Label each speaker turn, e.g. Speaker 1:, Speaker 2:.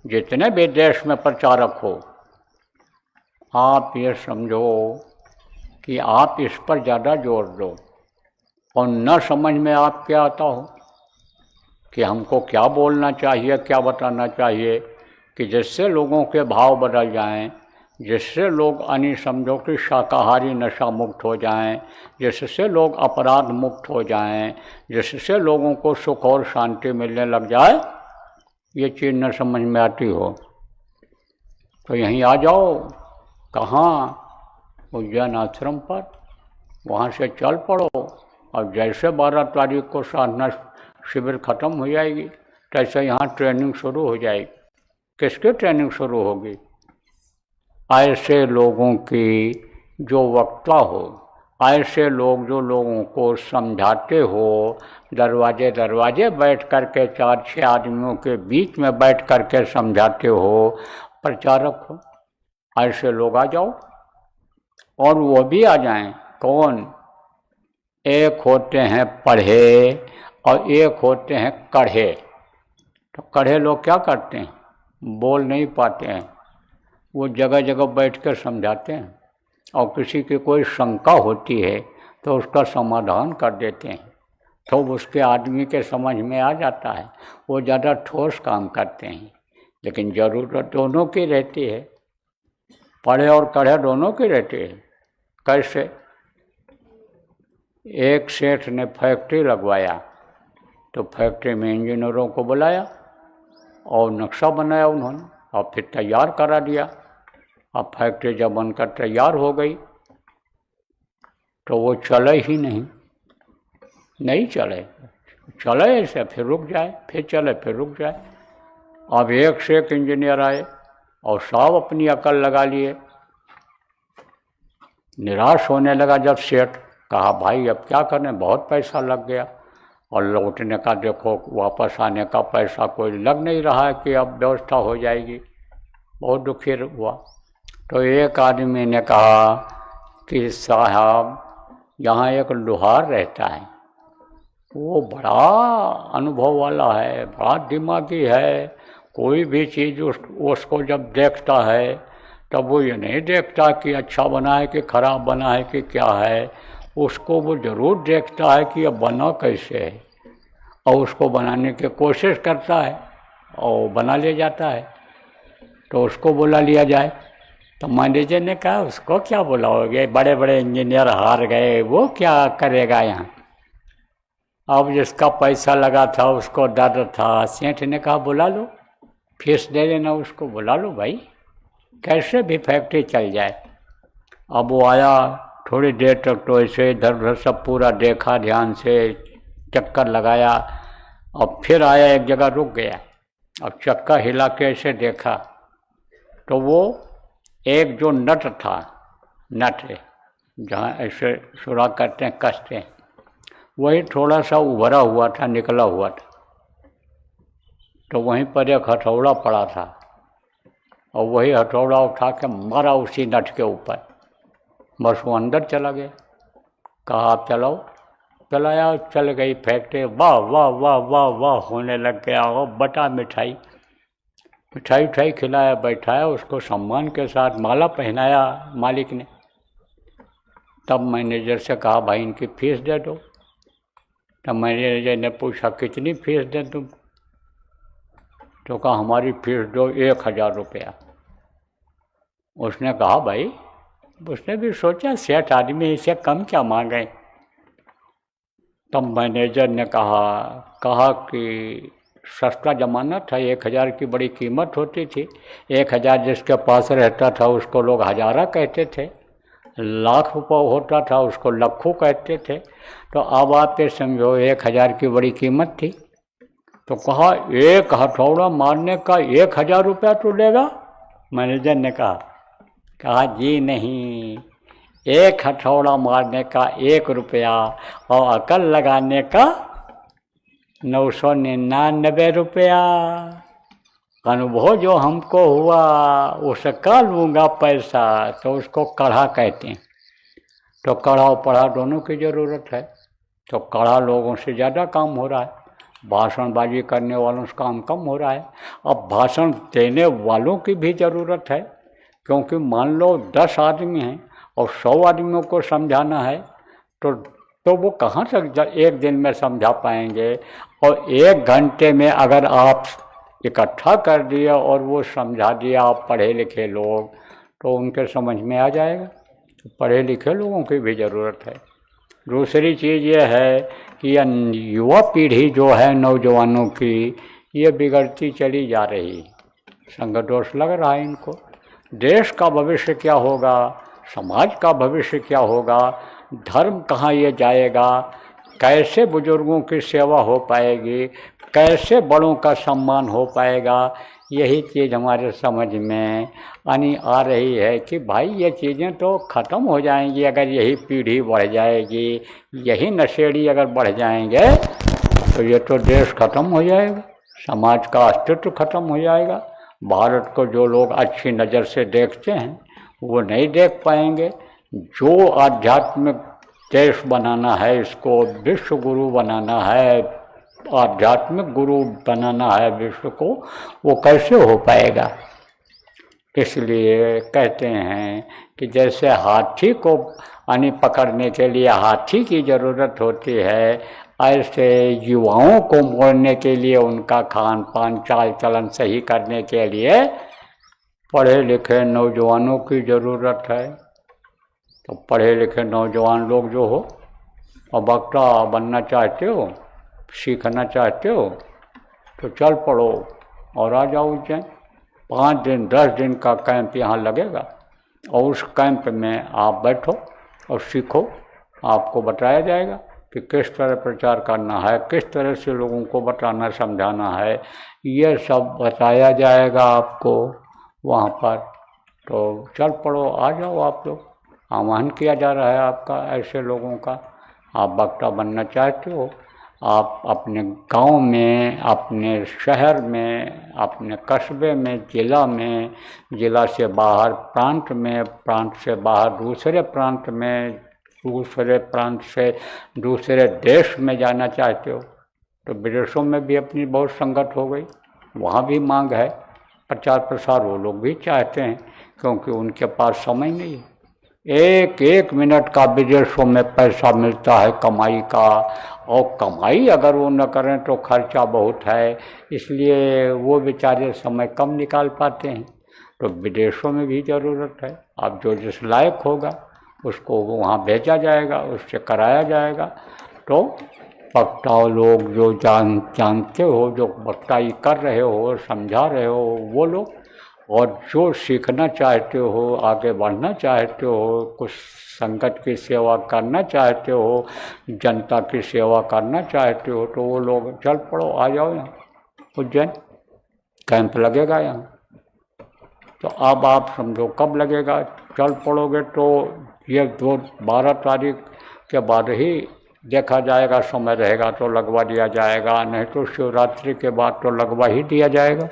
Speaker 1: जितने भी देश में प्रचारक हो, आप ये समझो कि आप इस पर ज़्यादा जोर दो और न समझ में आपके आता हो कि हमको क्या बोलना चाहिए, क्या बताना चाहिए कि जिससे लोगों के भाव बदल जाएं, जिससे लोग समझो कि शाकाहारी नशा मुक्त हो जाएं, जिससे लोग अपराध मुक्त हो जाएं, जिससे लोगों को सुख और शांति मिलने लग जाए, ये चीज़ न समझ में आती हो तो यहीं आ जाओ। कहाँ? उज्जैन आश्रम पर, वहाँ से चल पड़ो। और जैसे 12 तारीख को साधना शिविर ख़त्म हो जाएगी तैसे यहाँ ट्रेनिंग शुरू हो जाएगी। किसकी ट्रेनिंग शुरू होगी? ऐसे लोगों की जो वक्ता हो, ऐसे लोग जो लोगों को समझाते हो, दरवाजे दरवाजे बैठ कर के 4-6 आदमियों के बीच में बैठ कर के समझाते हो, प्रचारक हो, ऐसे लोग आ जाओ। और वो भी आ जाएं। कौन? एक होते हैं पढ़े और एक होते हैं कढ़े। तो कढ़े लोग क्या करते हैं? बोल नहीं पाते हैं, वो जगह जगह बैठ कर समझाते हैं और किसी की कोई शंका होती है तो उसका समाधान कर देते हैं, तो उसके आदमी के समझ में आ जाता है। वो ज़्यादा ठोस काम करते हैं, लेकिन ज़रूरत दोनों की रहती है, पढ़े और कढ़े दोनों की रहती है। कैसे? एक सेठ ने फैक्ट्री लगवाया तो फैक्ट्री में इंजीनियरों को बुलाया और नक्शा बनाया उन्होंने और फिर तैयार करा दिया। अब फैक्ट्री जब बनकर तैयार हो गई तो वो चले ही नहीं चले ऐसे, फिर रुक जाए, फिर चले, फिर रुक जाए। अब एक से एक इंजीनियर आए और सब अपनी अकल लगा लिए। निराश होने लगा जब सेठ, कहा भाई अब क्या करें, बहुत पैसा लग गया और लौटने का देखो, वापस आने का पैसा कोई लग नहीं रहा है कि अब व्यवस्था हो जाएगी। बहुत दुखी हुआ। तो एक आदमी ने कहा कि साहब यहाँ एक लोहार रहता है, वो बड़ा अनुभव वाला है, बड़ा दिमागी है, कोई भी चीज़ उसको जब देखता है तब वो ये नहीं देखता कि अच्छा बना है कि खराब बना है कि क्या है, उसको वो ज़रूर देखता है कि अब बना कैसे है और उसको बनाने की कोशिश करता है और बना ले जाता है। तो उसको बुला लिया जाए। तो मैनेजर ने कहा उसको क्या बुलाओगे, बड़े बड़े इंजीनियर हार गए, वो क्या करेगा यहाँ। अब जिसका पैसा लगा था उसको डर था। सेठ ने कहा बुला लो, फीस दे देना उसको, बुला लो भाई, कैसे भी फैक्ट्री चल जाए। अब वो आया, थोड़ी देर तक तो ऐसे इधर उधर सब पूरा देखा, ध्यान से चक्कर लगाया और फिर आया, एक जगह रुक गया। अब चक्का हिला के ऐसे देखा तो वो एक जो नट था, नट है जहाँ ऐसे सुराख करते हैं, कसते हैं, वही थोड़ा सा उभरा हुआ था, निकला हुआ था। तो वहीं पर एक हथौड़ा पड़ा था और वही हथौड़ा उठा के मारा उसी नट के ऊपर, बस वो अंदर चला गया। कहा आप चलाओ, चलाया, चल गई फैक्ट्री। वाह वाह वाह वाह वाह होने लग गया। वो बटा मिठाई उठाई खिलाया, बैठाया, उसको सम्मान के साथ माला पहनाया मालिक ने। तब मैनेजर से कहा भाई इनकी फीस दे दो। तब मैनेजर ने पूछा कितनी फीस दे तुम? तो कहा हमारी फीस दो 1000 रुपया। उसने कहा भाई, उसने भी सोचा सेठ आदमी इसे कम क्या मांगे। तब मैनेजर ने कहा कि सस्ता ज़माना था, 1000 की बड़ी कीमत होती थी। 1000 जिसके पास रहता था उसको लोग हजारा कहते थे, लाख रुपये होता था उसको लखों कहते थे। तो अब आप ये समझो 1000 की बड़ी कीमत थी। तो कहा एक हथौड़ा मारने का 1000 रुपया तो लेगा? मैनेजर ने कहा जी नहीं, एक हथौड़ा मारने का 1 रुपया और अकल लगाने का 999 रुपया। अनुभव जो हमको हुआ उसका लूँगा पैसा। तो उसको कढ़ा कहते हैं। तो कढ़ा और पढ़ा दोनों की ज़रूरत है। तो कढ़ा लोगों से ज़्यादा काम हो रहा है, भाषणबाजी करने वालों से काम कम हो रहा है। अब भाषण देने वालों की भी ज़रूरत है, क्योंकि मान लो 10 आदमी हैं और 100 आदमियों को समझाना है तो वो कहाँ तक एक दिन में समझा पाएंगे। और 1 घंटे में अगर आप इकट्ठा कर दिया और वो समझा दिया आप पढ़े लिखे लोग, तो उनके समझ में आ जाएगा। तो पढ़े लिखे लोगों की भी ज़रूरत है। दूसरी चीज़ ये है कि युवा पीढ़ी जो है नौजवानों की, ये बिगड़ती चली जा रही है। संग दोष लग रहा है इनको। देश का भविष्य क्या होगा, समाज का भविष्य क्या होगा, धर्म कहाँ ये जाएगा, कैसे बुजुर्गों की सेवा हो पाएगी, कैसे बड़ों का सम्मान हो पाएगा, यही चीज़ हमारे समझ में आ रही है कि भाई ये चीज़ें तो ख़त्म हो जाएंगी अगर यही पीढ़ी बढ़ जाएगी, यही नशेड़ी अगर बढ़ जाएंगे तो ये तो देश ख़त्म हो जाएगा, समाज का अस्तित्व ख़त्म हो जाएगा। भारत को जो लोग अच्छी नज़र से देखते हैं वो नहीं देख पाएंगे। जो आध्यात्मिक देश बनाना है, इसको विश्व गुरु बनाना है, आध्यात्मिक गुरु बनाना है विश्व को, वो कैसे हो पाएगा। इसलिए कहते हैं कि जैसे हाथी को पकड़ने के लिए हाथी की ज़रूरत होती है, ऐसे युवाओं को मोड़ने के लिए, उनका खान पान चाल चलन सही करने के लिए पढ़े लिखे नौजवानों की ज़रूरत है। तो पढ़े लिखे नौजवान लोग जो हो और वक्ता बनना चाहते हो, सीखना चाहते हो, तो चल पड़ो और आ जाओ उज्जैन। 5 दिन 10 दिन का कैंप यहाँ लगेगा और उस कैंप में आप बैठो और सीखो। आपको बताया जाएगा कि किस तरह प्रचार करना है, किस तरह से लोगों को बताना समझाना है, ये सब बताया जाएगा आपको वहाँ पर। तो चल पड़ो, आ जाओ आप लोग। आह्वान किया जा रहा है आपका, ऐसे लोगों का। आप वक्ता बनना चाहते हो, आप अपने गांव में, अपने शहर में, अपने कस्बे में, ज़िला में, ज़िला से बाहर प्रांत में, प्रांत से बाहर दूसरे प्रांत में, दूसरे प्रांत से दूसरे देश में जाना चाहते हो, तो विदेशों में भी अपनी बहुत संगत हो गई, वहाँ भी मांग है। प्रचार प्रसार वो लोग भी चाहते हैं, क्योंकि उनके पास समय नहीं है। एक एक मिनट का विदेशों में पैसा मिलता है कमाई का, और कमाई अगर वो न करें तो खर्चा बहुत है, इसलिए वो बेचारे समय कम निकाल पाते हैं। तो विदेशों में भी ज़रूरत है। अब जो जिस लायक होगा उसको वहाँ भेजा जाएगा, उससे कराया जाएगा। तो वक्ता लोग जो जानते हो, जो वक्ताई कर रहे हो, समझा रहे हो, वो लोग, और जो सीखना चाहते हो, आगे बढ़ना चाहते हो, कुछ संगत की सेवा करना चाहते हो, जनता की सेवा करना चाहते हो, तो वो लोग चल पड़ो, आ जाओ यहाँ उज्जैन। कैंप लगेगा यहाँ। तो अब आप समझो कब लगेगा। चल पड़ोगे तो ये 12 तारीख के बाद ही देखा जाएगा, समय रहेगा तो लगवा दिया जाएगा, नहीं तो शिवरात्रि के बाद तो लगवा ही दिया जाएगा।